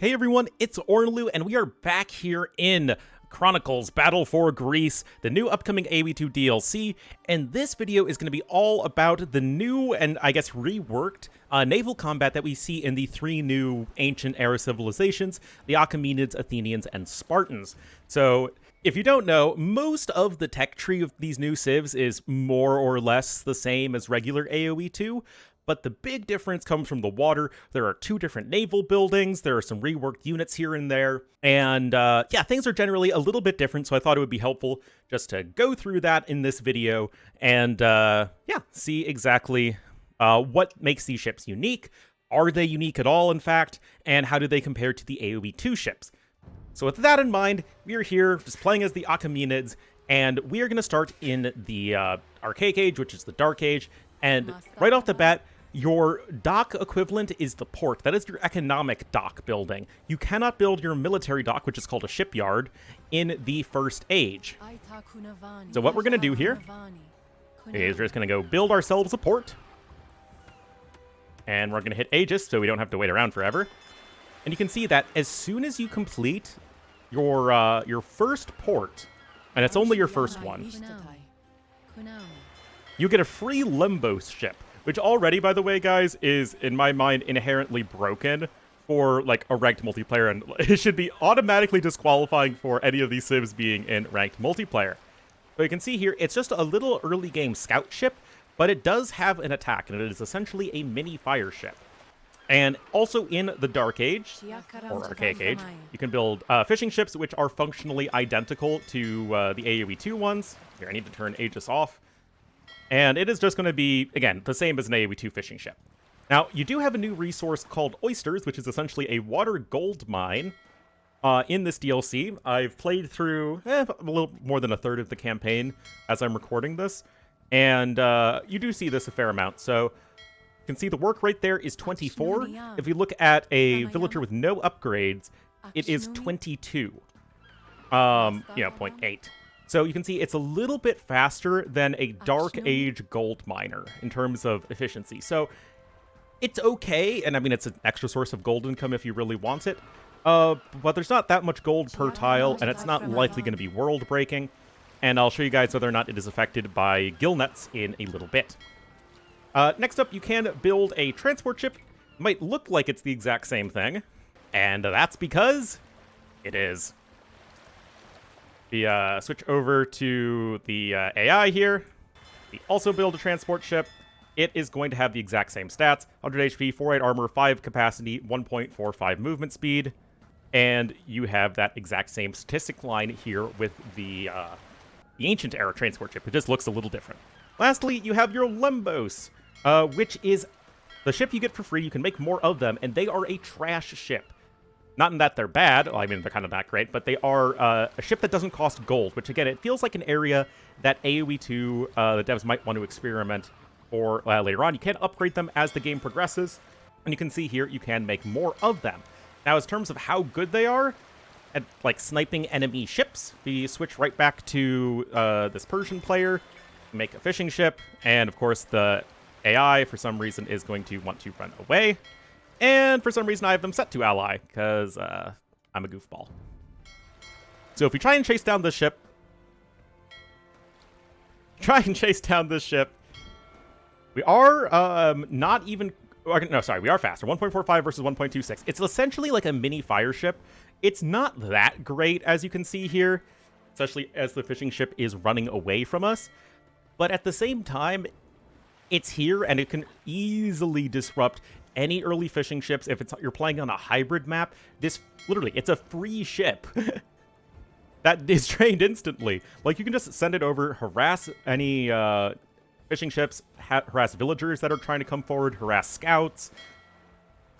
Hey everyone, it's Ornlu, and we are back here in Chronicles Battle for Greece, the new upcoming AoE2 DLC, and this video is going to be all about the new and, I guess, reworked naval combat that we see in the three new ancient era civilizations, the Achaemenids, Athenians, and Spartans. So, if you don't know, most of the tech tree of these new civs is more or less the same as regular AoE2, but the big difference comes from the water. There are two different naval buildings, there are some reworked units here and there, and yeah, things are generally a little bit different, so I thought it would be helpful just to go through that in this video and yeah, see exactly what makes these ships unique. Are they unique at all, in fact? And how do they compare to the AoE2 ships? So with that in mind, we are here just playing as the Achaemenids, and we are going to start in the Archaic Age, which is the Dark Age, and right off the bat, your dock equivalent is the port. That is your economic dock building. You cannot build your military dock, which is called a shipyard, in the First Age. So what we're going to do here is we're just going to go build ourselves a port. And we're going to hit Aegis, so we don't have to wait around forever. And you can see that as soon as you complete your first port, and it's only your first one, you get a free limbo ship, which already, by the way, guys, is, in my mind, inherently broken for, like, a ranked multiplayer, and it should be automatically disqualifying for any of these civs being in ranked multiplayer. But you can see here, it's just a little early game scout ship, but it does have an attack, and it is essentially a mini fire ship. And also in the Dark Age, or Archaic Age, you can build fishing ships, which are functionally identical to the AoE2 ones. Here, I need to turn Aegis off. And it is just going to be, again, the same as an AoE2 fishing ship. Now, you do have a new resource called Oysters, which is essentially a water gold mine in this DLC. I've played through a little more than a third of the campaign as I'm recording this, and you do see this a fair amount. So you can see the work right there is 24. If you look at a villager with no upgrades, it is 22. You know, 0.8. So you can see it's a little bit faster than a Dark Age gold miner in terms of efficiency. So it's okay, and I mean, it's an extra source of gold income if you really want it. But there's not that much gold per tile, and it's not likely going to be world-breaking. And I'll show you guys whether or not it is affected by gill nets in a little bit. Next up, you can build a transport ship. It might look like it's the exact same thing, and that's because it is. We switch over to the AI here. We also build a transport ship. It is going to have the exact same stats: 100 HP, 4.8 armor, 5 capacity, 1.45 movement speed, and you have that exact same statistic line here with the ancient era transport ship. It just looks a little different. Lastly, you have your Lembos, which is the ship you get for free. You can make more of them, and they are a trash ship. Not in that they're bad, well, I mean, they're kind of not great, but they are a ship that doesn't cost gold, which, again, it feels like an area that AoE2, the devs might want to experiment for later on. You can upgrade them as the game progresses, and you can see here you can make more of them. Now, in terms of how good they are at, like, sniping enemy ships, we switch right back to this Persian player, make a fishing ship, and, of course, the AI, for some reason, is going to want to run away. And for some reason, I have them set to ally, because I'm a goofball. So if we try and chase down this ship... we are not even... No, sorry, we are faster. 1.45 versus 1.26. It's essentially like a mini fire ship. It's not that great, as you can see here, especially as the fishing ship is running away from us. But at the same time, it's here, and it can easily disrupt any early fishing ships. If you're playing on a hybrid map, this literally, it's a free ship that is trained instantly. Like, you can just send it over, harass any fishing ships, harass villagers that are trying to come forward, harass scouts,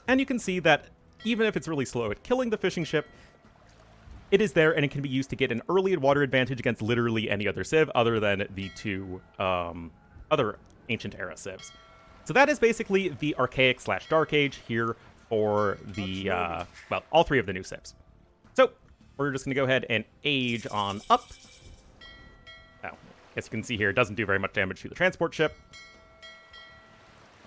and you can see that even if it's really slow at killing the fishing ship, it is there, and it can be used to get an early water advantage against literally any other civ other than the two other ancient era civs. So that is basically the Archaic / Dark Age here for the, well, all three of the new civs. So, we're just going to go ahead and age on up. Now, as you can see here, it doesn't do very much damage to the transport ship.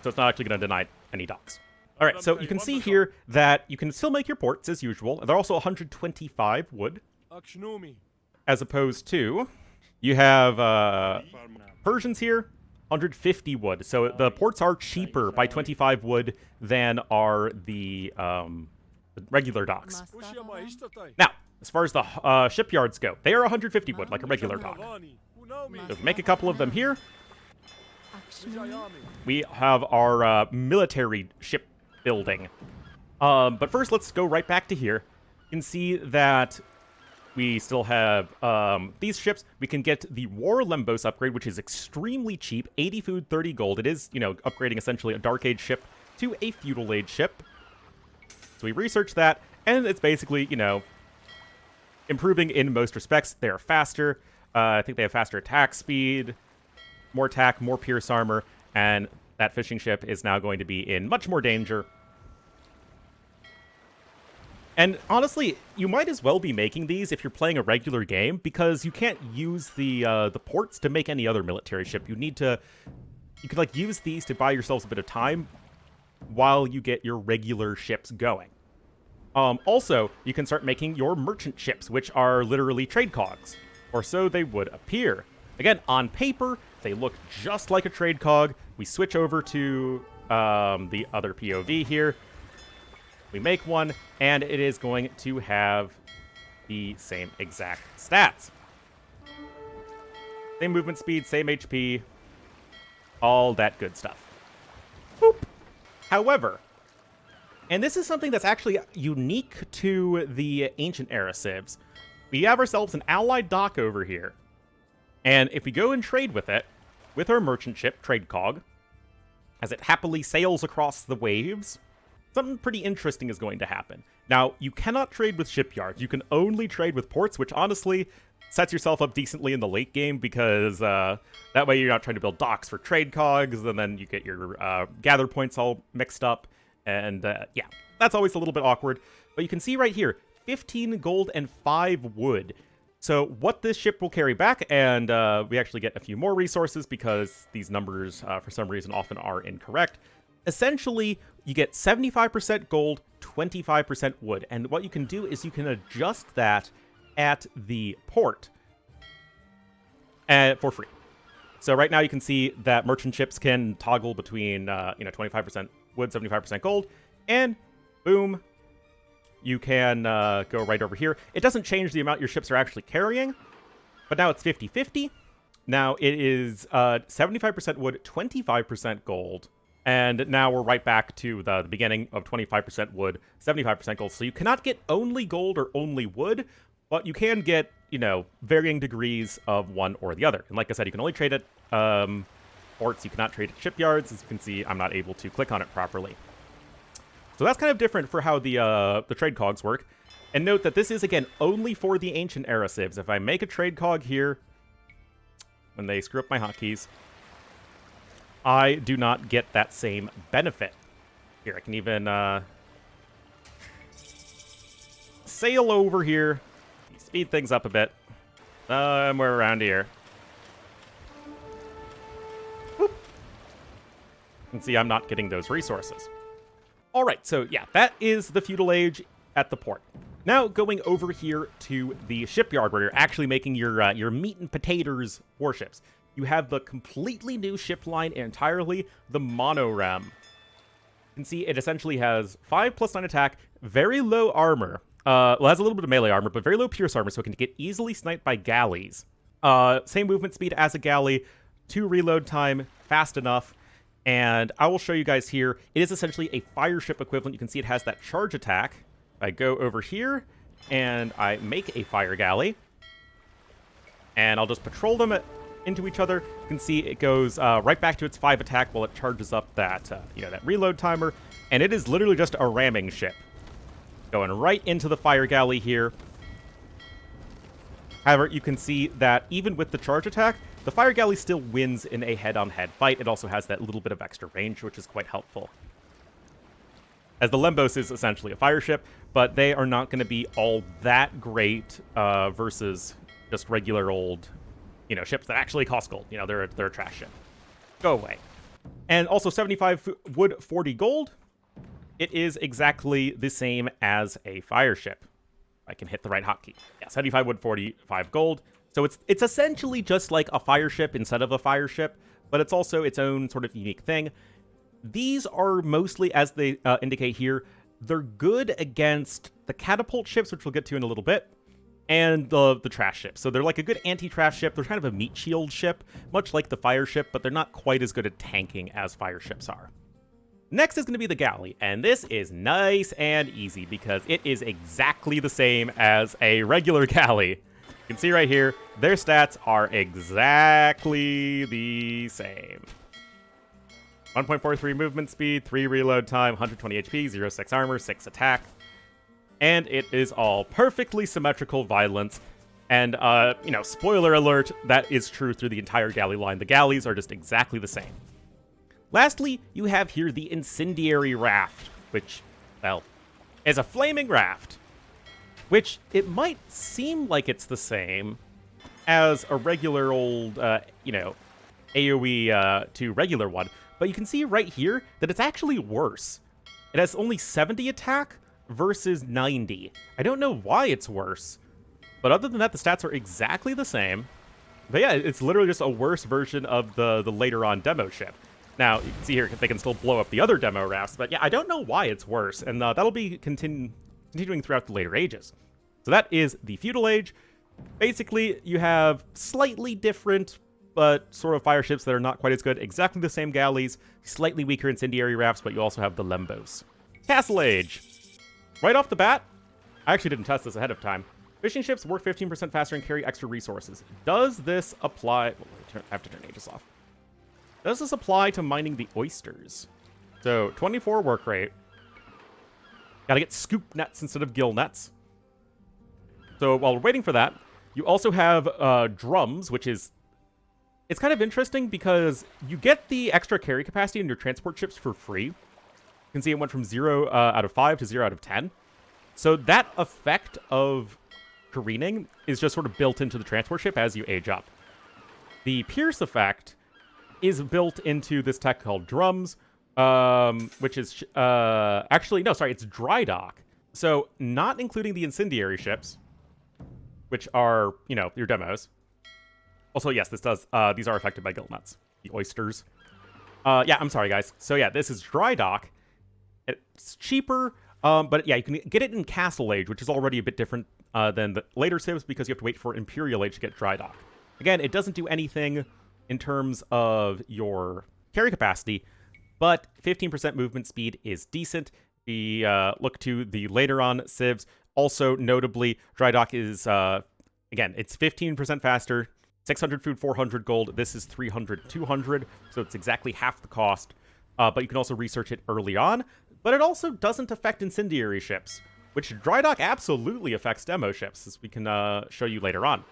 So it's not actually going to deny any docks. All right, so you can see here that you can still make your ports as usual. They're also 125 wood, as opposed to you have Persians here, 150 wood. So the ports are cheaper by 25 wood than are the regular docks. Now, as far as the shipyards go, they are 150 wood, like a regular dock. So make a couple of them here. We have our military ship building. But first, let's go right back to here. You can see that we still have these ships. We can get the War Lembos upgrade, which is extremely cheap. 80 food, 30 gold. It is, upgrading essentially a Dark Age ship to a Feudal Age ship. So we researched that, and it's basically, improving in most respects. They're faster. I think they have faster attack speed, more attack, more pierce armor, and that fishing ship is now going to be in much more danger. And honestly, you might as well be making these if you're playing a regular game, because you can't use the ports to make any other military ship. You could use these to buy yourselves a bit of time while you get your regular ships going. Also, you can start making your merchant ships, which are literally trade cogs, or so they would appear. Again, on paper, they look just like a trade cog. We switch over to the other POV here. We make one, and it is going to have the same exact stats. Same movement speed, same HP, all that good stuff. Boop. However, and this is something that's actually unique to the Ancient Era civs, we have ourselves an allied dock over here. And if we go and trade with it, with our merchant ship, Trade Cog, as it happily sails across the waves, something pretty interesting is going to happen. Now, you cannot trade with shipyards. You can only trade with ports, which honestly sets yourself up decently in the late game, because that way you're not trying to build docks for trade cogs, and then you get your gather points all mixed up. And yeah, that's always a little bit awkward. But you can see right here, 15 gold and 5 wood. So what this ship will carry back, and we actually get a few more resources because these numbers, for some reason, often are incorrect. Essentially, you get 75% gold, 25% wood. And what you can do is you can adjust that at the port for free. So right now you can see that merchant ships can toggle between 25% wood, 75% gold, and boom, you can go right over here. It doesn't change the amount your ships are actually carrying, but now it's 50-50. Now it is 75% wood, 25% gold, and now we're right back to the beginning of 25% wood, 75% gold. So you cannot get only gold or only wood, but you can get, varying degrees of one or the other. And like I said, you can only trade at ports. You cannot trade at shipyards. As you can see, I'm not able to click on it properly. So that's kind of different for how the trade cogs work. And note that this is, again, only for the Ancient Era civs. If I make a trade cog here, when they screw up my hotkeys, I do not get that same benefit. Here, I can even sail over here, speed things up a bit. Somewhere around here. Whoop. You can see I'm not getting those resources. All right, so yeah, that is the Feudal Age at the port. Now going over here to the shipyard where you're actually making your meat and potatoes warships. You have the completely new ship line entirely, the Monoram. You can see it essentially has 5+9 attack, very low armor. Well, it has a little bit of melee armor, but very low pierce armor, so it can get easily sniped by galleys. Same movement speed as a galley, 2 reload time, fast enough. And I will show you guys here. It is essentially a fire ship equivalent. You can see it has that charge attack. I go over here, and I make a fire galley. And I'll just patrol them into each other. You can see it goes right back to its 5 attack while it charges up that, that reload timer. And it is literally just a ramming ship. Going right into the fire galley here. However, you can see that even with the charge attack, the fire galley still wins in a head-on-head fight. It also has that little bit of extra range, which is quite helpful. As the Lembos is essentially a fire ship, but they are not going to be all that great versus just regular old, ships that actually cost gold. They're a trash ship. Go away. And also 75 wood, 40 gold. it is exactly the same as a fire ship. I can hit the right hotkey. Yeah, 75 wood, 45 gold. So it's essentially just like a fire ship instead of a fire ship, but it's also its own sort of unique thing. These are mostly, as they indicate here, they're good against the catapult ships, which we'll get to in a little bit, and the trash ships. So they're like a good anti-trash ship. They're kind of a meat shield ship, much like the fire ship, but they're not quite as good at tanking as fire ships are. Next is going to be the galley, and this is nice and easy because it is exactly the same as a regular galley. You can see right here, their stats are exactly the same. 1.43 movement speed, 3 reload time, 120 HP, 0.6 armor, 6 attack. And it is all perfectly symmetrical violence. And, spoiler alert, that is true through the entire galley line. The galleys are just exactly the same. Lastly, you have here the incendiary raft, which, well, is a flaming raft. Which, it might seem like it's the same as a regular old, AoE to regular one. But you can see right here that it's actually worse. It has only 70 attack versus 90. I don't know why it's worse. But other than that, the stats are exactly the same. But yeah, it's literally just a worse version of the later on demo ship. Now, you can see here they can still blow up the other demo rafts, but yeah, I don't know why it's worse. And that'll be continuing throughout the later ages. So that is the Feudal Age. Basically, you have slightly different, but sort of fire ships that are not quite as good. Exactly the same galleys, slightly weaker incendiary rafts, but you also have the Lembos. Castle Age. Right off the bat, I actually didn't test this ahead of time. Fishing ships work 15% faster and carry extra resources. Does this apply... Well, I have to turn Aegis off. Does this apply to mining the oysters? So, 24 work rate. Gotta get scoop nets instead of gill nets. So, while we're waiting for that, you also have drums, which is... It's kind of interesting because you get the extra carry capacity in your transport ships for free. You can see it went from 0 out of 5 to 0 out of 10. So that effect of careening is just sort of built into the transport ship as you age up. The Pierce effect is built into this tech called drums, which is it's dry dock. So not including the incendiary ships, which are, your demos. Also, yes, this does, these are affected by gill nuts, the oysters. I'm sorry, guys. So yeah, this is dry dock. It's cheaper, but yeah, you can get it in Castle Age, which is already a bit different than the later civs because you have to wait for Imperial Age to get dry dock. Again, it doesn't do anything in terms of your carry capacity, but 15% movement speed is decent. We look to the later on civs. Also, notably, dry dock is, again, it's 15% faster, 600 food, 400 gold. This is 300, 200, so it's exactly half the cost. But you can also research it early on. But it also doesn't affect incendiary ships, which dry dock absolutely affects demo ships, as we can show you later on.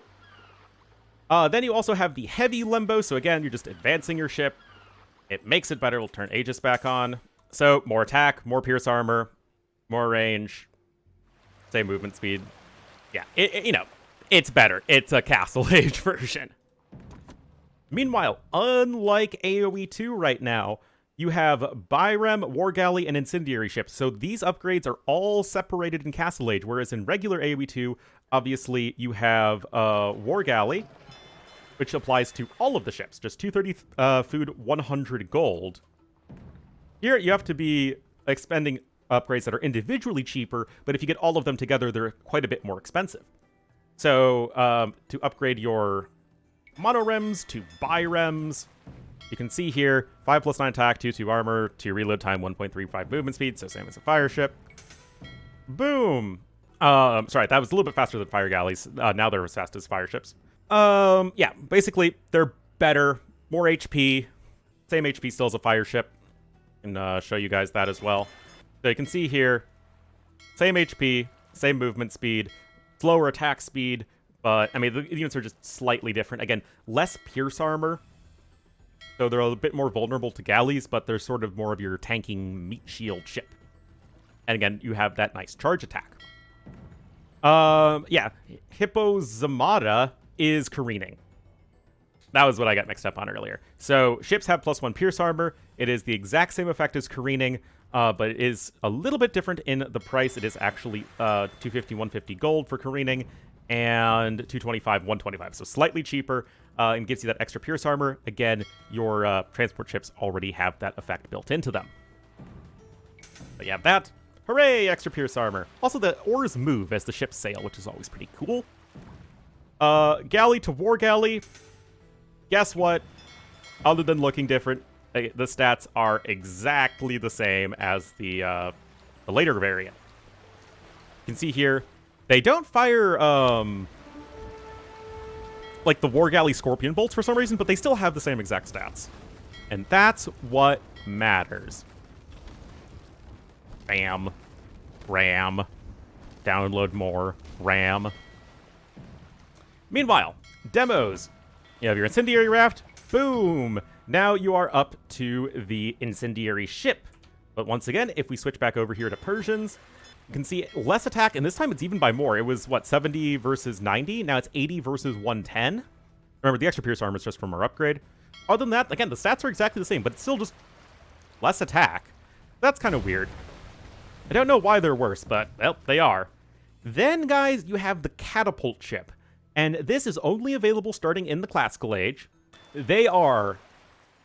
Then you also have the heavy limbo. So again, you're just advancing your ship. It makes it better. We'll turn Aegis back on. So more attack, more pierce armor, more range, same movement speed. Yeah, it's better. It's a Castle Age version. Meanwhile, unlike AoE2 right now, you have Byrem, War Galley, and Incendiary ships. So these upgrades are all separated in Castle Age, whereas in regular AoE2, obviously, you have War Galley, which applies to all of the ships. Just 230 food, 100 gold. Here, you have to be expending upgrades that are individually cheaper, but if you get all of them together, they're quite a bit more expensive. So, to upgrade your monorems to birems, you can see here, 5 plus 9 attack, 2 armor, 2 reload time, 1.35 movement speed, so same as a fire ship. Boom! Sorry, that was a little bit faster than fire galleys. Now they're as fast as fire ships. Yeah, basically, they're better, more HP, same HP still as a fire ship. And show you guys that as well. So you can see here, same HP, same movement speed, slower attack speed, but, I mean, the units are just slightly different. Again, less pierce armor, so they're a bit more vulnerable to galleys, but they're sort of more of your tanking meat shield ship. And again, you have that nice charge attack. Yeah, Hippo Zamata is careening. That was what I got mixed up on earlier. So, ships have +1 pierce armor. It is the exact same effect as careening. but it is a little bit different in the price. It is actually 250, 150 gold for careening, and 225, 125. So slightly cheaper, and gives you that extra pierce armor. Again, your transport ships already have that effect built into them. But you have that. Hooray, extra pierce armor. Also, the oars move as the ships sail, which is always pretty cool. Galley to war galley. Guess what? Other than looking different, the stats are exactly the same as the later variant. You can see here, they don't fire, like the war galley scorpion bolts for some reason, but they still have the same exact stats. And that's what matters. Bam. RAM. Download more. RAM. Meanwhile, demos. You have your incendiary raft. Boom! Now you are up to the incendiary ship. But once again, if we switch back over here to Persians, you can see less attack, and this time it's even by more. It was, what, 70 versus 90? Now it's 80 versus 110. Remember, the extra pierce armor is just from our upgrade. Other than that, again, the stats are exactly the same, but it's still just less attack. That's kind of weird. I don't know why they're worse, but, well, they are. Then, guys, you have the catapult ship. And this is only available starting in the Classical Age. They are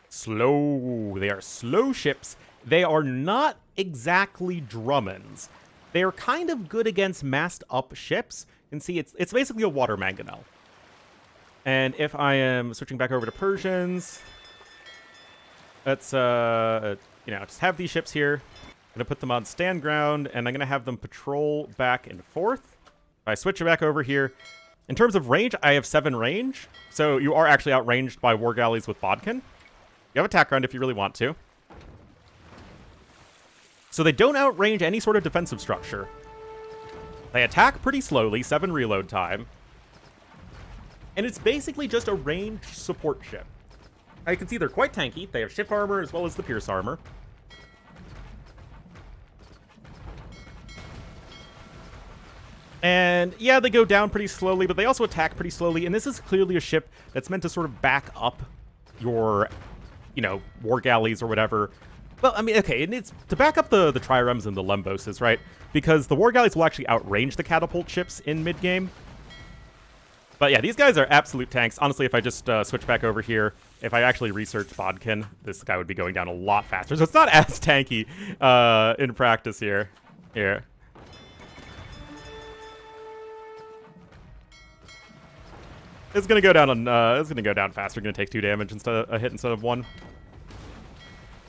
slow. They are slow ships. They are not exactly Drummonds. They are kind of good against massed up ships. You can see it's basically a water mangonel. And if I am switching back over to Persians, let's, just have these ships here. I'm going to put them on stand ground, and I'm going to have them patrol back and forth. If I switch it back over here, in terms of range, I have 7 range. So you are actually outranged by war galleys with Bodkin. You have attack round if you really want to. So they don't outrange any sort of defensive structure. They attack pretty slowly, 7 reload time. And it's basically just a ranged support ship. Now you can see they're quite tanky. They have ship armor as well as the pierce armor. And yeah, they go down pretty slowly, but they also attack pretty slowly. And this is clearly a ship that's meant to sort of back up your, war galleys or whatever. Well, I mean, okay, and it's to back up the triremes and the lemboses, right? Because the war galleys will actually outrange the catapult ships in mid-game. But yeah, these guys are absolute tanks. Honestly, if I just switch back over here, if I actually researched Bodkin, this guy would be going down a lot faster. So it's not as tanky in practice here. Here. It's gonna go down on. It's gonna go down faster. Gonna take 2 damage instead of a hit instead of 1.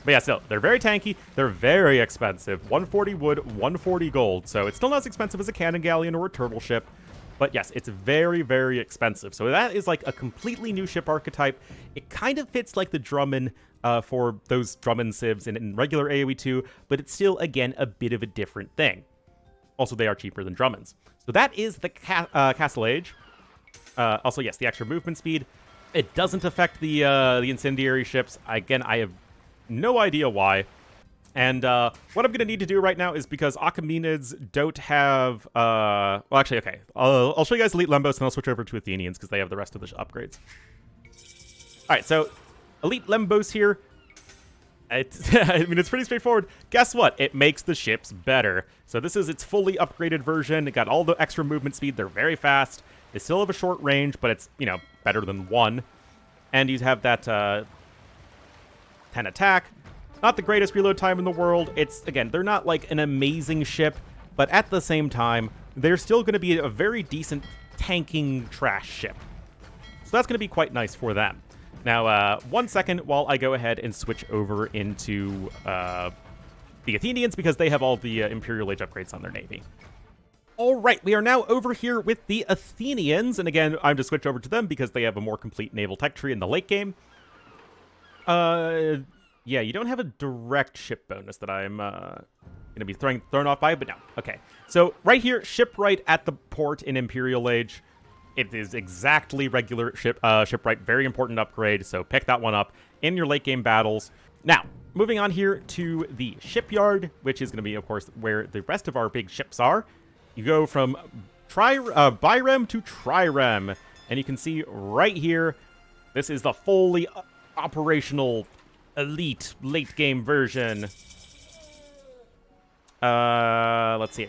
But yeah, still, they're very tanky. They're very expensive. 140 wood, 140 gold. So it's still not as expensive as a cannon galleon or a turtle ship. But yes, it's very, very expensive. So that is like a completely new ship archetype. It kind of fits like the Drummond for those Drummond civs in regular AoE2, but it's still, again, a bit of a different thing. Also, they are cheaper than Drummonds. So that is the Castle Age. Also, yes, the extra movement speed. It doesn't affect the incendiary ships. Again, I have no idea why. And what I'm going to need to do right now is because Achaemenids don't have... well, actually, okay. I'll show you guys Elite Lembos, and I'll switch over to Athenians because they have the rest of the upgrades. All right, so Elite Lembos here. I mean, it's pretty straightforward. Guess what? It makes the ships better. So this is its fully upgraded version. It got all the extra movement speed. They're very fast. They still have a short range, but it's, better than 1. And you have that 10 attack. Not the greatest reload time in the world. It's, again, they're not like an amazing ship, but at the same time, they're still going to be a very decent tanking trash ship. So that's going to be quite nice for them. Now, 1 second while I go ahead and switch over into the Athenians because they have all the Imperial Age upgrades on their navy. All right, we are now over here with the Athenians. And again, I'm to switch over to them because they have a more complete naval tech tree in the late game. Yeah, you don't have a direct ship bonus that I'm going to be thrown off by, but no. Okay, so right here, shipwright at the port in Imperial Age. It is exactly regular shipwright, very important upgrade, so pick that one up in your late game battles. Now, moving on here to the shipyard, which is going to be, of course, where the rest of our big ships are. You go from birem to trirem, and you can see right here, this is the fully operational elite late game version. Let's see.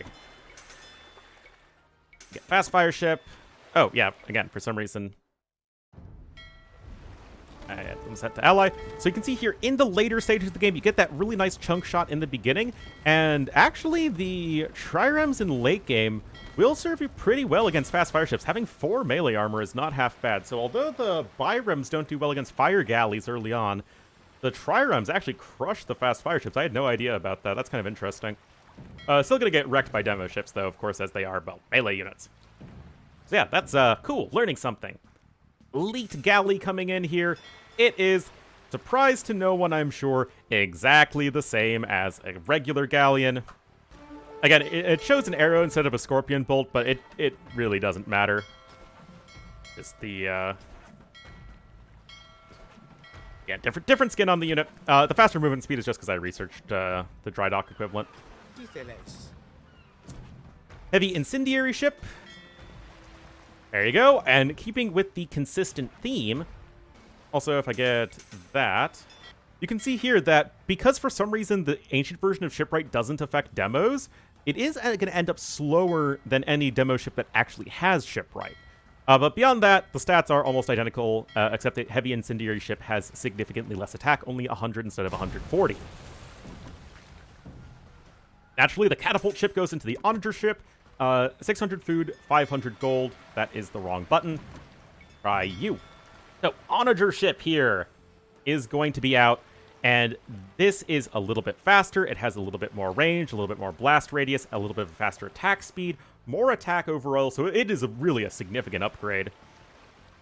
Get fast fire ship. Oh, yeah, again, for some reason. I'm set to ally. So you can see here in the later stages of the game, you get that really nice chunk shot in the beginning. And actually, the triremes in late game will serve you pretty well against fast fire ships. Having 4 melee armor is not half bad. So although the biremes don't do well against fire galleys early on, the triremes actually crush the fast fire ships. I had no idea about that. That's kind of interesting. Still going to get wrecked by demo ships, though, of course, as they are, well, melee units. So yeah, that's cool. Learning something. Elite galley coming in here. It is, surprise to no one, I'm sure, exactly the same as a regular galleon. Again, it shows an arrow instead of a scorpion bolt, but it really doesn't matter. Just the, yeah, different skin on the unit. The faster movement speed is just because I researched the dry dock equivalent. Heavy incendiary ship. There you go. And keeping with the consistent theme, also if I get that, you can see here that because for some reason the ancient version of shipwright doesn't affect demos, it is going to end up slower than any demo ship that actually has shipwright. But beyond that, the stats are almost identical, except that heavy incendiary ship has significantly less attack, only 100 instead of 140. Naturally, the catapult ship goes into the onager ship. 600 food, 500 gold. That is the wrong button. Try you. So, onager ship here is going to be out, and this is a little bit faster. It has a little bit more range, a little bit more blast radius, a little bit of faster attack speed, more attack overall, so it is really a significant upgrade.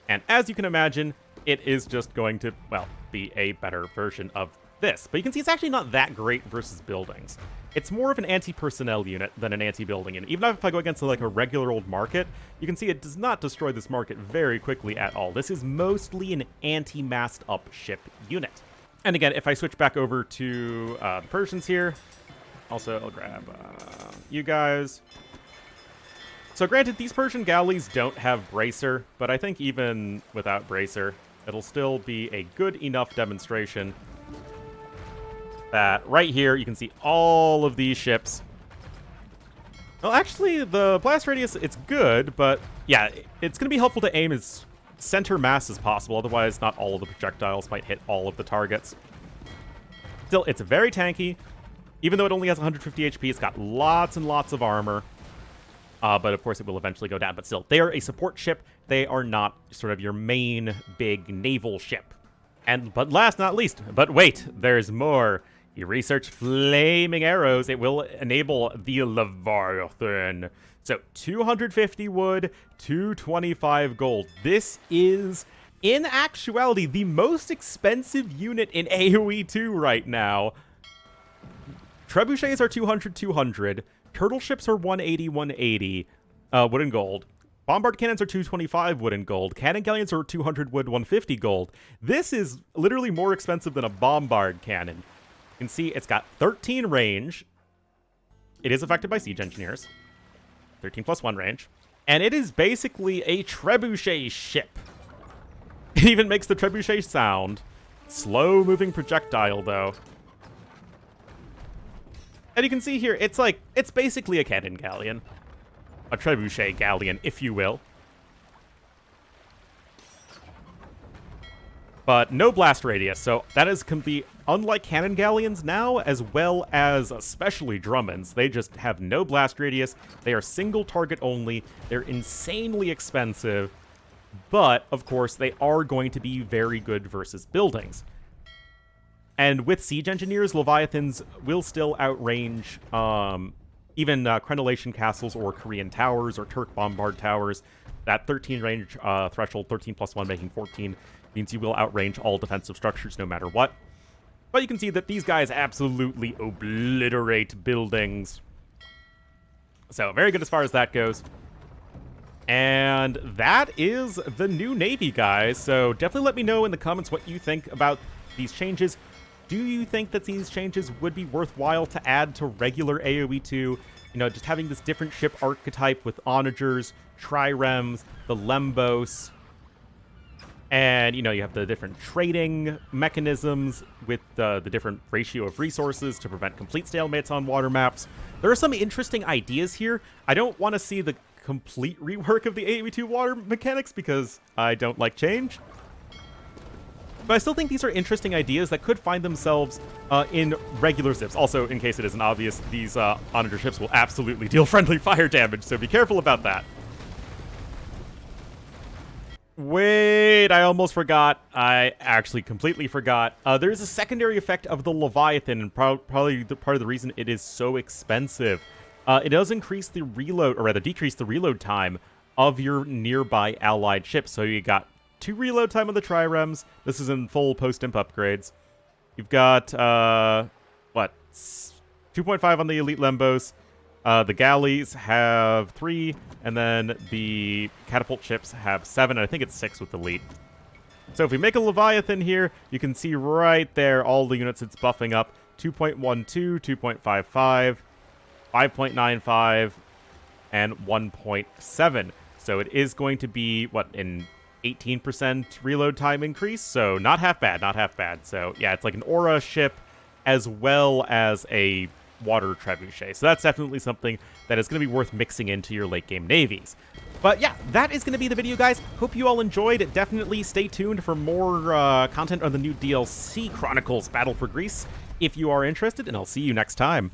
And as you can imagine, it is just going to, well, be a better version of this. But you can see it's actually not that great versus buildings. It's more of an anti-personnel unit than an anti-building unit. Even if I go against like a regular old market, you can see it does not destroy this market very quickly at all. This is mostly an anti-massed up ship unit. And again, if I switch back over to the Persians here, also I'll grab you guys. So granted, these Persian galleys don't have bracer, but I think even without bracer, it'll still be a good enough demonstration that right here you can see all of these ships. Well, actually, the blast radius, it's good, but yeah, it's going to be helpful to aim as center mass as possible, otherwise not all of the projectiles might hit all of the targets. Still, it's very tanky. Even though it only has 150 HP, it's got lots and lots of armor. But of course, it will eventually go down. But still, they are a support ship. They are not sort of your main big naval ship. But last not least, but wait, there's more. You research flaming arrows, it will enable the Leviathan. So 250 wood, 225 gold. This is, in actuality, the most expensive unit in AoE2 right now. Trebuchets are 200. Turtle ships are 180. Wood and gold. Bombard cannons are 225 wood and gold. Cannon galleons are 200 wood, 150 gold. This is literally more expensive than a bombard cannon. You can see it's got 13 range. It is affected by siege engineers. 13 plus 1 range. And it is basically a trebuchet ship. It even makes the trebuchet sound. Slow moving projectile, though. And you can see here, it's basically a cannon galleon. A trebuchet galleon, if you will. But no blast radius, so that is complete. Unlike cannon galleons now, as well as especially Drummonds, they just have no blast radius. They are single target only. They're insanely expensive. But, of course, they are going to be very good versus buildings. And with siege engineers, Leviathans will still outrange even Crenellation castles or Korean towers or Turk bombard towers. That 13 range threshold, 13 plus 1 making 14, means you will outrange all defensive structures no matter what. But you can see that these guys absolutely obliterate buildings. So very good as far as that goes. And that is the new Navy, guys. So definitely let me know in the comments what you think about these changes. Do you think that these changes would be worthwhile to add to regular AoE2? You know, just having this different ship archetype with onagers, triremes, the lembos. And, you know, you have the different trading mechanisms with the different ratio of resources to prevent complete stalemates on water maps. There are some interesting ideas here. I don't want to see the complete rework of the AoE2 water mechanics because I don't like change. But I still think these are interesting ideas that could find themselves in regular zips. Also, in case it isn't obvious, these Onager ships will absolutely deal friendly fire damage, so be careful about that. Wait, I almost forgot. I actually completely forgot. There's a secondary effect of the Leviathan, and probably part of the reason it is so expensive. It does increase the reload, or rather decrease the reload time of your nearby allied ships. So you got 2 reload time on the triremes. This is in full post-imp upgrades. You've got, 2.5 on the elite lembos. The galleys have 3, and then the catapult ships have 7, and I think it's 6 with elite. So if we make a Leviathan here, you can see right there all the units it's buffing up. 2.12, 2.55, 5.95, and 1.7. So it is going to be, an 18% reload time increase? So not half bad, not half bad. So yeah, it's like an aura ship as well as a water trebuchet. So that's definitely something that is going to be worth mixing into your late game navies. But yeah, that is going to be the video, guys. Hope you all enjoyed. Definitely stay tuned for more content on the new DLC, Chronicles Battle for Greece, if you are interested, and I'll see you next time.